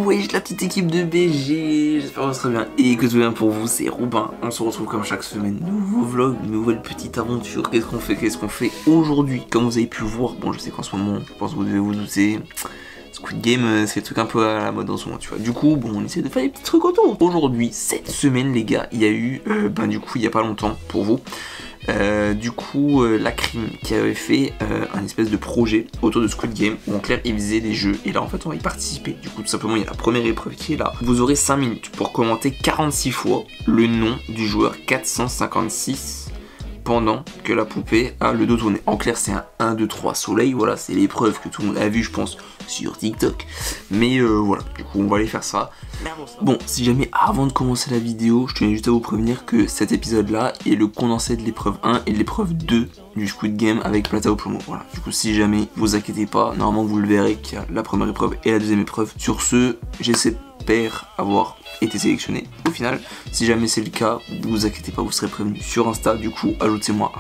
wesh la petite équipe de BG, j'espère que ça sera bien et que tout va bien pour vous, c'est Robin. On se retrouve comme chaque semaine, nouveau vlog, nouvelle petite aventure. Qu'est-ce qu'on fait aujourd'hui? Comme vous avez pu le voir, bon je sais qu'en ce moment, je pense que vous devez vous douter, Squid Game c'est le truc un peu à la mode en ce moment, tu vois. Du coup, bon on essaie de faire des petits trucs autour. Aujourd'hui, cette semaine les gars, il y a eu, du coup il y a pas longtemps pour vous, la crime qui avait fait un espèce de projet autour de Squid Game où en clair il faisait des jeux et là en fait on va y participer. Du coup tout simplement il y a la première épreuve qui est là. Vous aurez 5 minutes pour commenter 46 fois le nom du joueur 456 pendant que la poupée a le dos tourné. En clair c'est un 1, 2, 3 soleil, voilà c'est l'épreuve que tout le monde a vu je pense sur TikTok. Mais voilà, du coup on va aller faire ça. Bon, si jamais avant de commencer la vidéo, je tenais juste à vous prévenir que cet épisode là est le condensé de l'épreuve 1 et de l'épreuve 2 du Squid Game avec Plata au plomo. Voilà, du coup si jamais vous inquiétez pas, normalement vous le verrez qu'il y a la première épreuve et la deuxième épreuve. Sur ce, j'espère avoir été sélectionné au final. Si jamais c'est le cas, vous inquiétez pas, vous serez prévenu sur Insta. Du coup ajoutez-moi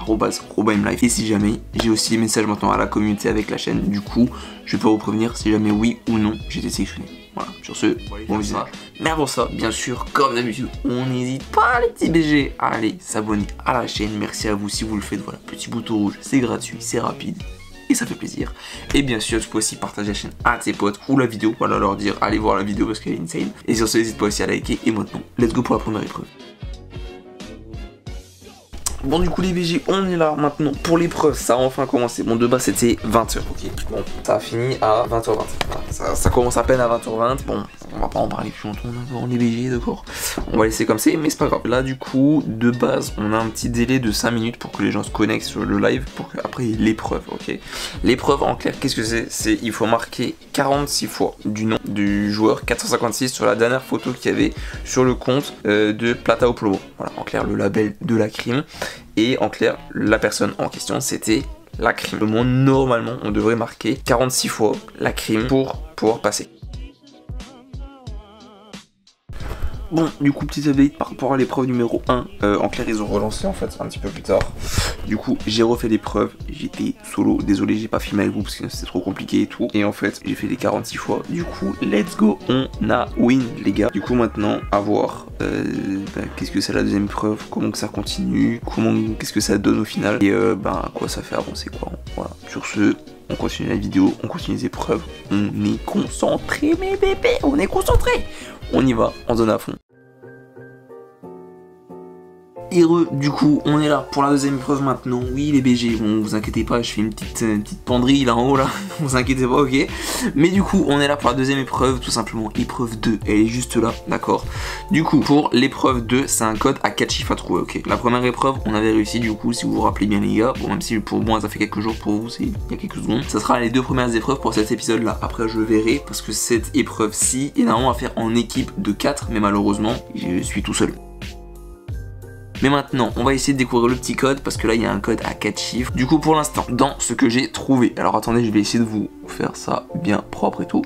@robinmlife. Et si jamais, j'ai aussi des messages maintenant à la communauté avec la chaîne. Du coup je peux vous prévenir si jamais oui ou non j'ai été sélectionné. Voilà, sur ce, bon visionnage. Mais avant ça, bien sûr, comme d'habitude, on n'hésite pas les petits BG à aller s'abonner à la chaîne. Merci à vous si vous le faites, voilà, petit bouton rouge, c'est gratuit, c'est rapide et ça fait plaisir. Et bien sûr, tu peux aussi partager la chaîne à tes potes ou la vidéo, voilà, leur dire allez voir la vidéo parce qu'elle est insane. Et sur ce, n'hésite pas aussi à liker. Et maintenant, let's go pour la première épreuve. Bon du coup les BG, on est là maintenant pour l'épreuve, ça a enfin commencé. Bon de base c'était 20h, ok. Bon, ça a fini à 20h20. Voilà, ça commence à peine à 20h20. Bon, on va pas en parler plus longtemps d'abord les BG, d'accord. On va laisser comme c'est, mais c'est pas grave. Là du coup, de base, on a un petit délai de 5 minutes pour que les gens se connectent sur le live, pour qu'après il y ait l'épreuve, ok. L'épreuve en clair, qu'est-ce que c'est? C'est il faut marquer 46 fois du nom du joueur 456 sur la dernière photo qu'il y avait sur le compte de Plata au plomo. Voilà, en clair le label de la crime. Et en clair, la personne en question, c'était la crime. Le monde, normalement, on devrait marquer 46 fois la crime pour pouvoir passer. Bon, du coup, petit update par rapport à l'épreuve numéro 1. En clair, ils ont relancé en fait un petit peu plus tard. Du coup, j'ai refait l'épreuve. J'étais solo. Désolé, j'ai pas filmé avec vous parce que c'était trop compliqué et tout. Et en fait, j'ai fait les 46 fois. Du coup, let's go. On a win, les gars. Du coup, maintenant, à voir qu'est-ce que c'est la deuxième épreuve. Comment que ça continue. Qu'est-ce que ça donne au final. Et à quoi ça fait avancer, quoi. Voilà. Sur ce, on continue la vidéo. On continue les épreuves. On est concentré, mes bébés. On est concentré. On y va, on donne à fond. Heureux, du coup, on est là pour la deuxième épreuve maintenant. Oui, les BG, bon, vous inquiétez pas, je fais une petite penderie là en haut, là. Vous inquiétez pas, ok. Mais du coup, on est là pour la deuxième épreuve, tout simplement. Épreuve 2, elle est juste là, d'accord. Du coup, pour l'épreuve 2, c'est un code à 4 chiffres à trouver, ok. La première épreuve, on avait réussi, du coup, si vous vous rappelez bien, les gars. Bon, même si pour moi, ça fait quelques jours, pour vous, c'est il y a quelques secondes. Ça sera les deux premières épreuves pour cet épisode-là. Après, je verrai, parce que cette épreuve-ci est normalement à faire en équipe de 4, mais malheureusement, je suis tout seul. Mais maintenant, on va essayer de découvrir le petit code parce que là, il y a un code à 4 chiffres. Du coup, pour l'instant, dans ce que j'ai trouvé. Alors attendez, je vais essayer de vous faire ça bien propre et tout.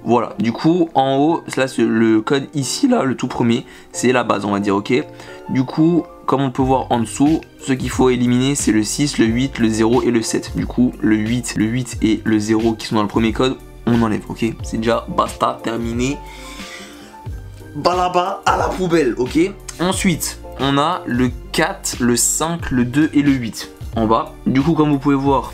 Voilà, du coup, en haut, là, le code ici, là, le tout premier, c'est la base, on va dire, ok. Du coup, comme on peut voir en dessous, ce qu'il faut éliminer, c'est le 6, le 8, le 0 et le 7. Du coup, le 8 et le 0 qui sont dans le premier code, on enlève, ok. C'est déjà basta, terminé. Balaba à la poubelle, ok. Ensuite, on a le 4, le 5, le 2 et le 8 en bas. Du coup, comme vous pouvez voir,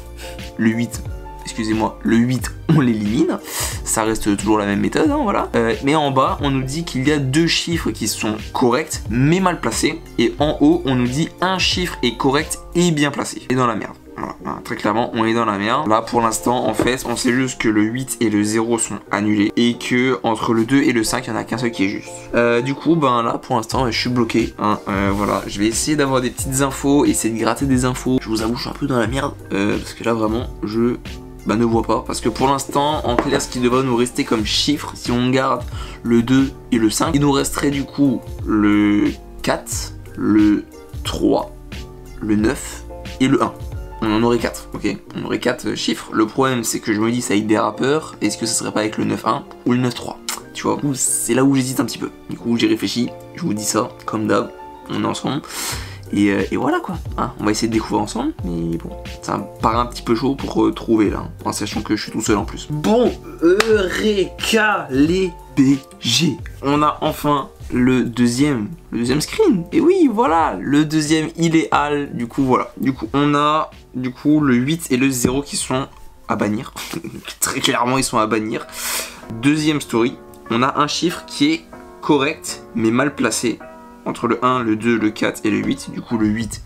le 8, excusez-moi, le 8, on l'élimine. Ça reste toujours la même méthode, hein, voilà. Mais en bas, on nous dit qu'il y a 2 chiffres qui sont corrects, mais mal placés. Et en haut, on nous dit un chiffre est correct et bien placé. Et dans la merde. Voilà, très clairement, on est dans la merde. Là, pour l'instant, en fait, on sait juste que le 8 et le 0 sont annulés. Et que entre le 2 et le 5, il n'y en a qu'un seul qui est juste. Du coup, là, pour l'instant, je suis bloqué. Hein, voilà, je vais essayer d'avoir des petites infos, essayer de gratter des infos. Je vous avoue, je suis un peu dans la merde. Parce que là, vraiment, je ne vois pas. Parce que pour l'instant, en clair, ce qui devrait nous rester comme chiffre, si on garde le 2 et le 5, il nous resterait du coup le 4, le 3, le 9 et le 1. On en aurait 4, ok. On aurait 4 chiffres. Le problème, c'est que je me dis, ça avec des rappeurs. Est-ce que ça serait pas avec le 9-1 ou le 9-3? Tu vois, c'est là où j'hésite un petit peu. Du coup, j'ai réfléchi. Je vous dis ça, comme d'hab. On est ensemble. Et voilà quoi. Hein, on va essayer de découvrir ensemble. Mais bon, ça me paraît un petit peu chaud pour trouver là. En sachant que je suis tout seul en plus. Bon, Eureka les BG. On a enfin le deuxième screen. Et oui, voilà, le deuxième idéal. Du coup, voilà. Du coup, on a le 8 et le 0 qui sont à bannir. Très clairement, ils sont à bannir. Deuxième story, on a un chiffre qui est correct, mais mal placé. Entre le 1, le 2, le 4 et le 8. Du coup, le 8,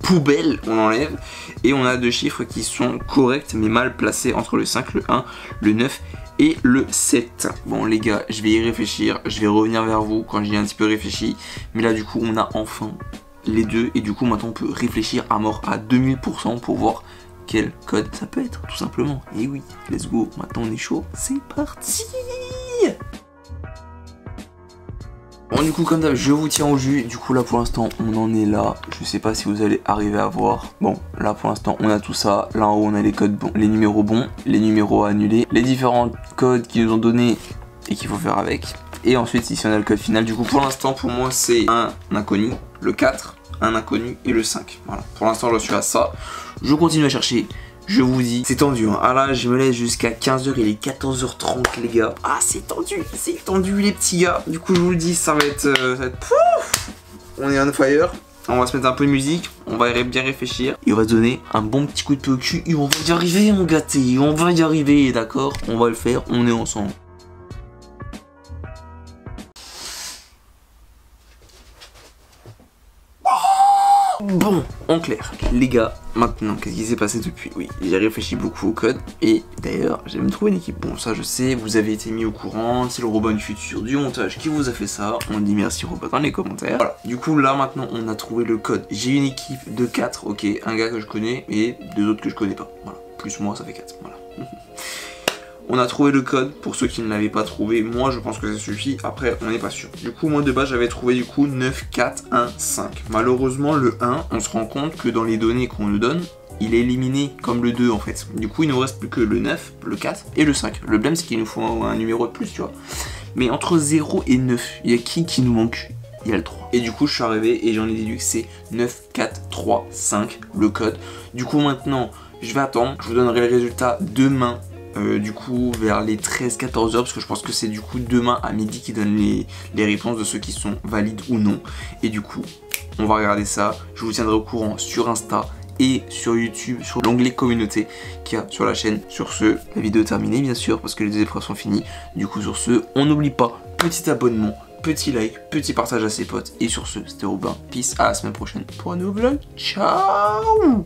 poubelle, on enlève. Et on a deux chiffres qui sont corrects, mais mal placés entre le 5, le 1, le 9 et le 7. Bon les gars, je vais y réfléchir, je vais revenir vers vous quand j'y ai un petit peu réfléchi. Mais là du coup on a enfin les deux et du coup maintenant on peut réfléchir à mort à 2000% pour voir quel code ça peut être tout simplement. Et oui, let's go, maintenant on est chaud, c'est parti. Bon du coup comme d'hab je vous tiens au jus, du coup là pour l'instant on en est là, je sais pas si vous allez arriver à voir. Bon là pour l'instant on a tout ça, là en haut on a les codes bons, les numéros bons, les numéros annulés, les différents codes qu'ils nous ont donnés et qu'il faut faire avec. Et ensuite ici on a le code final, du coup pour l'instant pour moi c'est un inconnu, le 4, un inconnu et le 5. Voilà, pour l'instant je suis à ça, je continue à chercher. Je vous dis, c'est tendu, hein. Ah là, je me laisse jusqu'à 15h, il est 14h30 les gars. Ah, c'est tendu les petits gars. Du coup, je vous le dis, ça va être pouf. On est on fire. On va se mettre un peu de musique, on va bien réfléchir. Et on va se donner un bon petit coup de pied au cul. Et on va y arriver, mon gâté. On va y arriver, d'accord? On va le faire, on est ensemble. Bon, en clair, les gars, maintenant, qu'est-ce qui s'est passé depuis? Oui, j'ai réfléchi beaucoup au code, et d'ailleurs, j'ai même trouvé une équipe. Bon, ça je sais, vous avez été mis au courant, c'est le robot du futur du montage qui vous a fait ça. On dit merci robot dans les commentaires. Voilà, du coup, là, maintenant, on a trouvé le code. J'ai une équipe de 4, ok, un gars que je connais, et deux autres que je connais pas. Voilà, plus moi, ça fait 4, voilà. On a trouvé le code, pour ceux qui ne l'avaient pas trouvé, moi je pense que ça suffit, après on n'est pas sûr. Du coup moi de base j'avais trouvé du coup 9, 4, 1, 5. Malheureusement le 1, on se rend compte que dans les données qu'on nous donne, il est éliminé comme le 2 en fait. Du coup il ne nous reste plus que le 9, le 4 et le 5. Le problème c'est qu'il nous faut un numéro de plus tu vois. Mais entre 0 et 9, il y a qui nous manque? Il y a le 3. Et du coup je suis arrivé et j'en ai déduit que c'est 9, 4, 3, 5 le code. Du coup maintenant je vais attendre, je vous donnerai le résultat demain. Du coup vers les 13-14 heures parce que je pense que c'est du coup demain à midi qui donne les réponses de ceux qui sont valides ou non. Et du coup on va regarder ça, je vous tiendrai au courant sur Insta et sur YouTube, sur l'onglet communauté qu'il y a sur la chaîne. Sur ce, la vidéo est terminée bien sûr parce que les deux épreuves sont finies. Du coup sur ce, on n'oublie pas, petit abonnement, petit like, petit partage à ses potes. Et sur ce, c'était Robin, peace, à la semaine prochaine pour un nouveau vlog, ciao.